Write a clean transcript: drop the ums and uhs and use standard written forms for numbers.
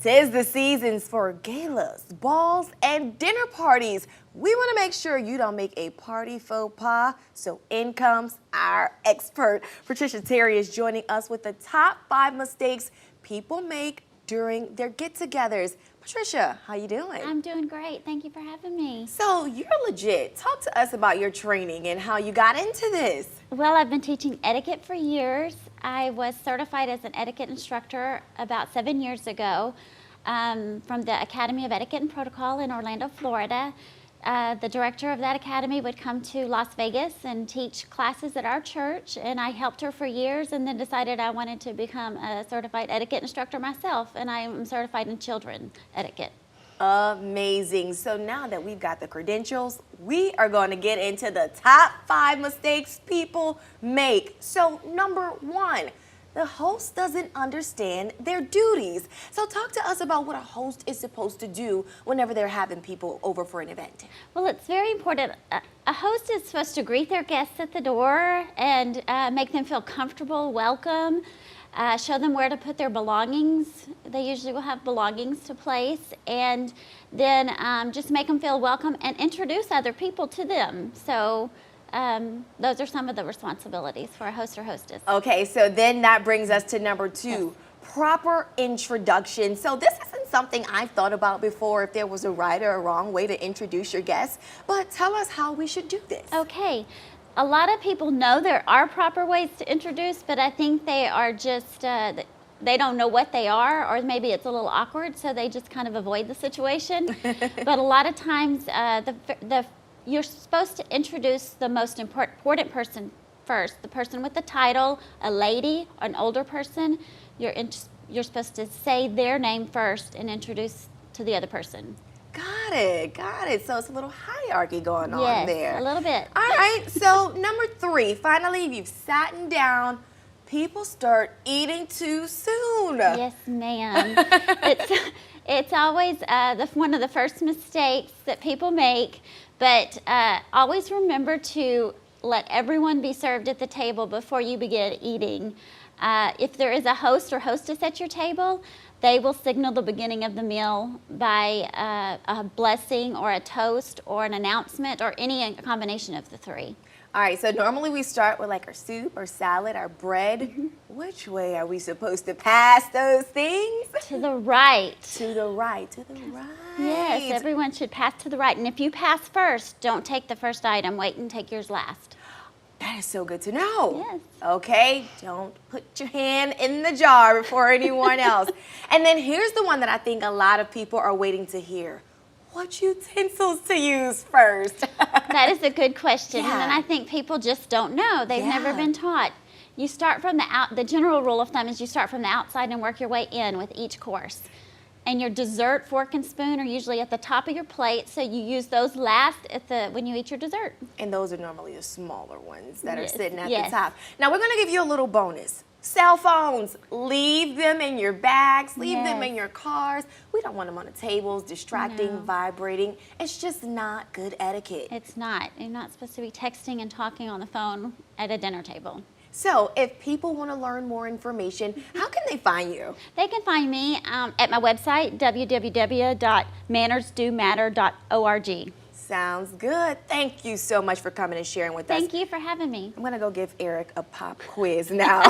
'Tis the seasons for galas, balls, and dinner parties. We want to make sure you don't make a party faux pas. So in comes our expert. Patricia Terry is joining us with the top 5 mistakes people make during their get-togethers. Patricia, how you doing? I'm doing great. Thank you for having me. So you're legit. Talk to us about your training and how you got into this. Well, I've been teaching etiquette for years. I was certified as an etiquette instructor about 7 years ago from the Academy of Etiquette and Protocol in Orlando, Florida. The director of that academy would come to Las Vegas and teach classes at our church, and I helped her for years and then decided I wanted to become a certified etiquette instructor myself, and I am certified in children etiquette. Amazing. So now that we've got the credentials, we are going to get into the top 5 mistakes people make. So number 1, the host doesn't understand their duties. So talk to us about what a host is supposed to do whenever they're having people over for an event. Well, it's very important. A host is supposed to greet their guests at the door and make them feel comfortable, welcome, show them where to put their belongings. They usually will have belongings to place, and then just make them feel welcome and introduce other people to them. So those are some of the responsibilities for a host or hostess. Okay, so then that brings us to number 2, yes. Proper introduction. So this isn't something I've thought about before, if there was a right or a wrong way to introduce your guests, but tell us how we should do this. Okay. A lot of people know there are proper ways to introduce, but I think they are just, they don't know what they are, or maybe it's a little awkward, so they just kind of avoid the situation. But a lot of times, you're supposed to introduce the most important person first, the person with the title, a lady, an older person. You're supposed to say their name first and introduce to the other person. Got it, got it. So it's a little hierarchy going on there. Yes, a little bit. All right, so number 3, finally, you've sat down, people start eating too soon. Yes, ma'am. It's always one of the first mistakes that people make, but always remember to let everyone be served at the table before you begin eating. If there is a host or hostess at your table, they will signal the beginning of the meal by a blessing or a toast or an announcement or any combination of the 3. All right, so normally we start with like our soup or salad, our bread. Mm-hmm. Which way are we supposed to pass those things? To the right. To the right, to the right. Yes, everyone should pass to the right. And if you pass first, don't take the first item. Wait and take yours last. That is so good to know. Yes. Okay, don't put your hand in the jar before anyone else. And then here's the one that I think a lot of people are waiting to hear. What utensils to use first? That is a good question, Yeah. and I think people just don't know. They've never been taught. You start from the general rule of thumb is you start from the outside and work your way in with each course. And your dessert fork and spoon are usually at the top of your plate, so you use those last when you eat your dessert. And those are normally the smaller ones that are Yes, sitting at yes. the top. Now we're gonna give you a little bonus. Cell phones, leave them in your bags, leave them Yes. in your cars. We don't want them on the tables, distracting, No. vibrating. It's just not good etiquette. It's not. You're not supposed to be texting and talking on the phone at a dinner table. So if people want to learn more information, how can they find you? They can find me at my website, www.mannersdomatter.org. Sounds good. Thank you so much for coming and sharing with us. Thank you for having me. I'm going to go give Eric a pop quiz now.